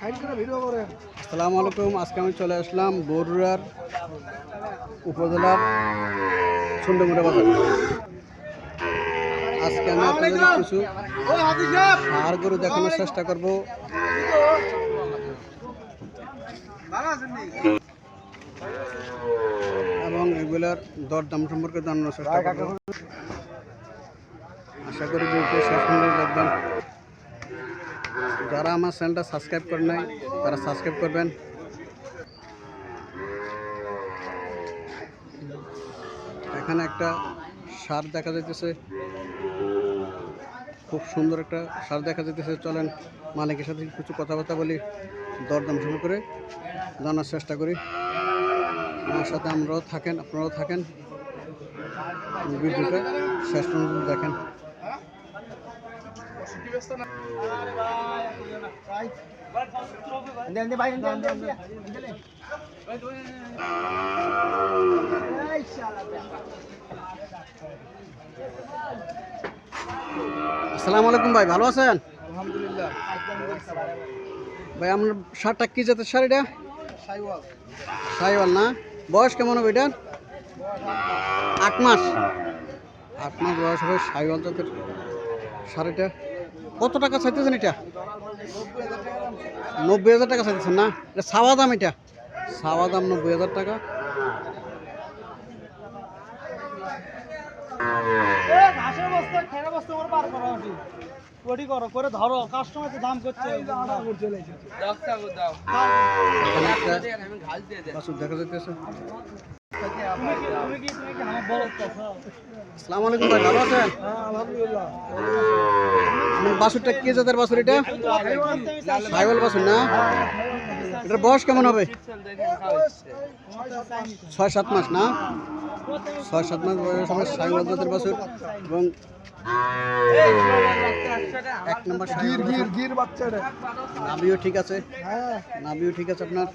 আসসালামু আলাইকুম। আজকে আমি চলে আসলাম বরুড়ার উপজেলার সুন্দরমুড়া বাজার। আজকে আমি আপনাদের কিছু ষাঁড় গরু দেখানোর চেষ্টা করব। এবং এগুলার দরদাম সম্পর্কে জানানোর চেষ্টা করব। আশা করি ভিডিওটি শেষ পর্যন্ত দেখবেন। যারা আমার চ্যানেলটা সাবস্ক্রাইব করে নাই তারা সাবস্ক্রাইব করবেন। এখানে একটা ষাঁড় দেখা যাইতেছে, খুব সুন্দর একটা ষাঁড় দেখা যাইতেছে। চলেন মালিকের সাথে কিছু কথাবার্তা বলি, দরদাম শুরু করে জানার চেষ্টা করি। আমার সাথে আমরাও থাকেন, আপনারাও থাকেন, ভিডিওটা শেষ পর্যন্ত দেখেন। আসসালামু আলাইকুম ভাই, ভালো আছেন? আলহামদুলিল্লাহ। ভাই আপনার ষাঁড়টা কি জাতের ষাঁড়? এটা শাহিওয়াল না? বয়স কেমন হবে এটার? 8 মাস। 8 মাস বয়স হবে শাহিওয়াল জাতের ষাঁড়। এটা কত টাকা চাইতেছেন? এটা 90,000 টাকা চাইতেছেন না? এটা ছাওয়া দাম, এটা ছাওয়া দাম 90,000 টাকা। দেখা যাইতেছে। আসসালামু আলাইকুম ভাই, ভালো আছেন? আলহামদুলিল্লাহ। বাছুরটা কি জাতের বাছুর? এটা শাহিওয়াল বাছুর না? এটার বয়স কেমন হবে? 6-7 মাস না? 6-7 মাস বয়স হবে শাহিওয়াল জাতের বাছুর। এবং 1 নম্বর গির বাচ্চা রে। নাভিও ঠিক আছে, নাভিও ঠিক আছে। আপনার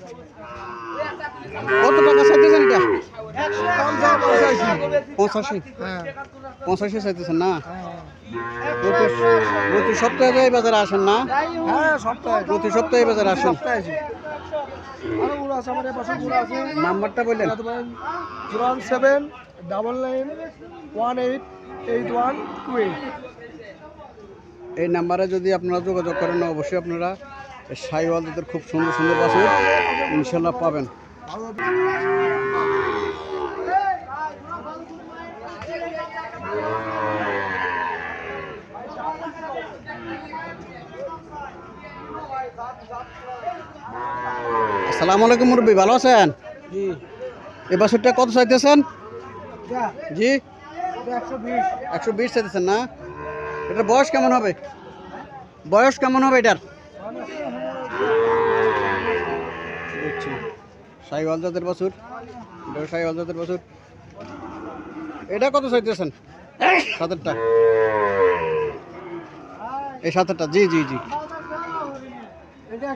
কত টাকা চাইতেছেন এটা? 85 চাইতেছেন না? প্রতি সপ্তাহে এই বাজারে আসেন না? প্রতি সপ্তাহে এই বাজারে আসেন। নাম্বারটা বললেন? 07991888128। এই নাম্বারে যদি আপনারা যোগাযোগ করেন, অবশ্যই আপনারা শাহিওয়াল জাতের খুব সুন্দর সুন্দর বাছুর ইনশাল্লাহ পাবেন। আসসালামু আলাইকুম মুরব্বী, ভালো আছেন? জি। এই বাছুরটা কত চাইতেছেন? জি 120। 120 চাইতেছেন না? এটার বয়স কেমন হবে? বয়স কেমন হবে এটার? বুঝছি। শাহিওয়াল জাতের বাছুর, এটা শাহিওয়াল জাতের বাছুর। এটা কত চাইতেছেন? 7টা, এই 7টা। জি জি জি, এটা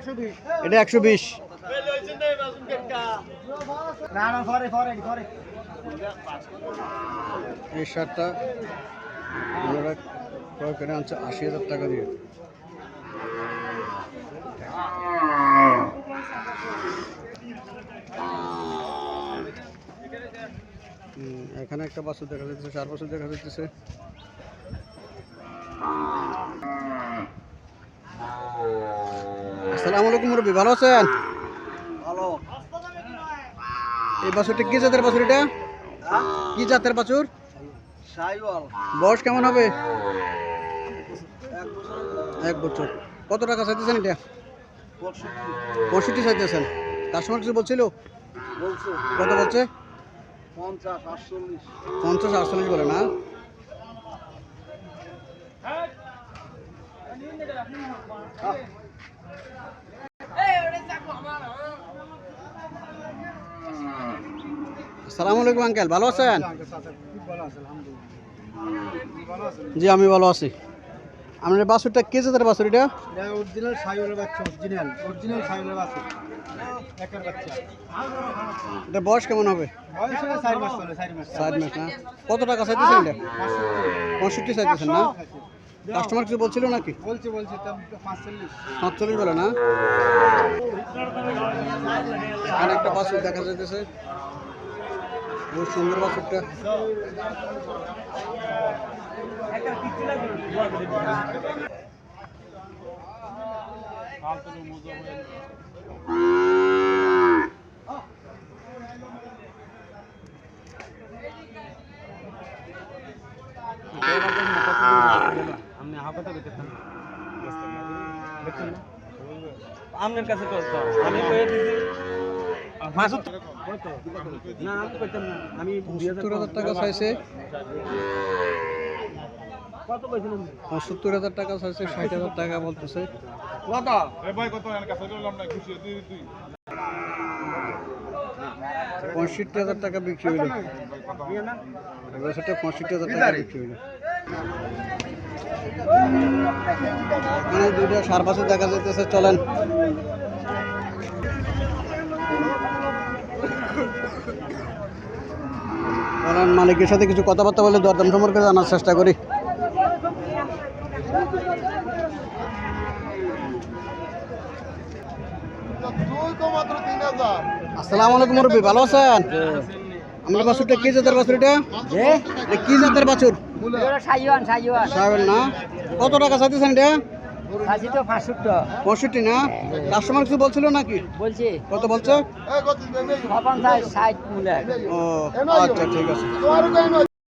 120। এই শার্টটা ওনারা ক্রয় করে আনছে 80,000 টাকা দিয়ে। এখানে একটা বাছুর দেখা যাচ্ছে, 4 বছর দেখা যাচ্ছে। আসসালামু আলাইকুম মুরব্বী, ভালো আছেন? ভালো। এই বাছুরটা কি জাতের বাছুর? এটা কি জাতের বাছুর? শাহিওয়াল। বয়স কেমন হবে? 1 বছর। কত টাকা চাইতেছেন এটা? 65 চাইতেছেন। কাস্টমার কিছু বলছিল? কত বলছে? 50-48 বলে না? আসসালামু আলাইকুম আঙ্কেল, ভালো আছেন? জি আমি ভালো আছি। আপনার বাছুরটা কে জাতের বাছুর? এটা অরিজিনাল শাহিওয়ালের বাচ্চা। অরিজিনাল শাহিওয়ালের বাচ্চা। একার বাচ্চা। এটা বয়স কেমন হবে? বয়স 4 মাস চলে, 4 মাস। 4 মাস না? কত টাকা চাইতেছেন এটা? 65 চাইতেছেন না? কাস্টমার কিছু বলছিল নাকি? বলছে দাম 45। 45 বলে না? এখানে একটা বাছুর দেখা যাইতেছে, বহুত সুন্দর বাছুরটা। আপনার কাছে করতো আমি কয়ে দিছি 75 না আমি করতাম না আমি 70,000 টাকা চাইছে, কত কইছিলেন 75,000 টাকা চাইছে, 60,000 টাকা বলতেছে। কত এ ভাই কত এর কাছে করলাম না খুশি তুই 65,000 টাকা বিক্রি হইল। দিয়ে না সেটা 65,000 টাকা বিক্রি হইল। এখানে দুইটা সার বাছুর দেখা যাইতেছে, চলেন। চলেন মালিকের সাথে কিছু কথাবার্তা বলে দরদাম সম্পর্কে জানার চেষ্টা করি। আসসালামু আলাইকুম মুরব্বি, ভালো আছেন? আমার বাছুরটা কি জাতের বাছুর? এটা কি জাতের বাছুর? সাহেবের না? কত টাকা চাইতেছেন এটা? 65 না? কাস্টমার কিছু বলছিল নাকি? বলছি কত বলছে? 50 60 ও আচ্ছা, ঠিক আছে।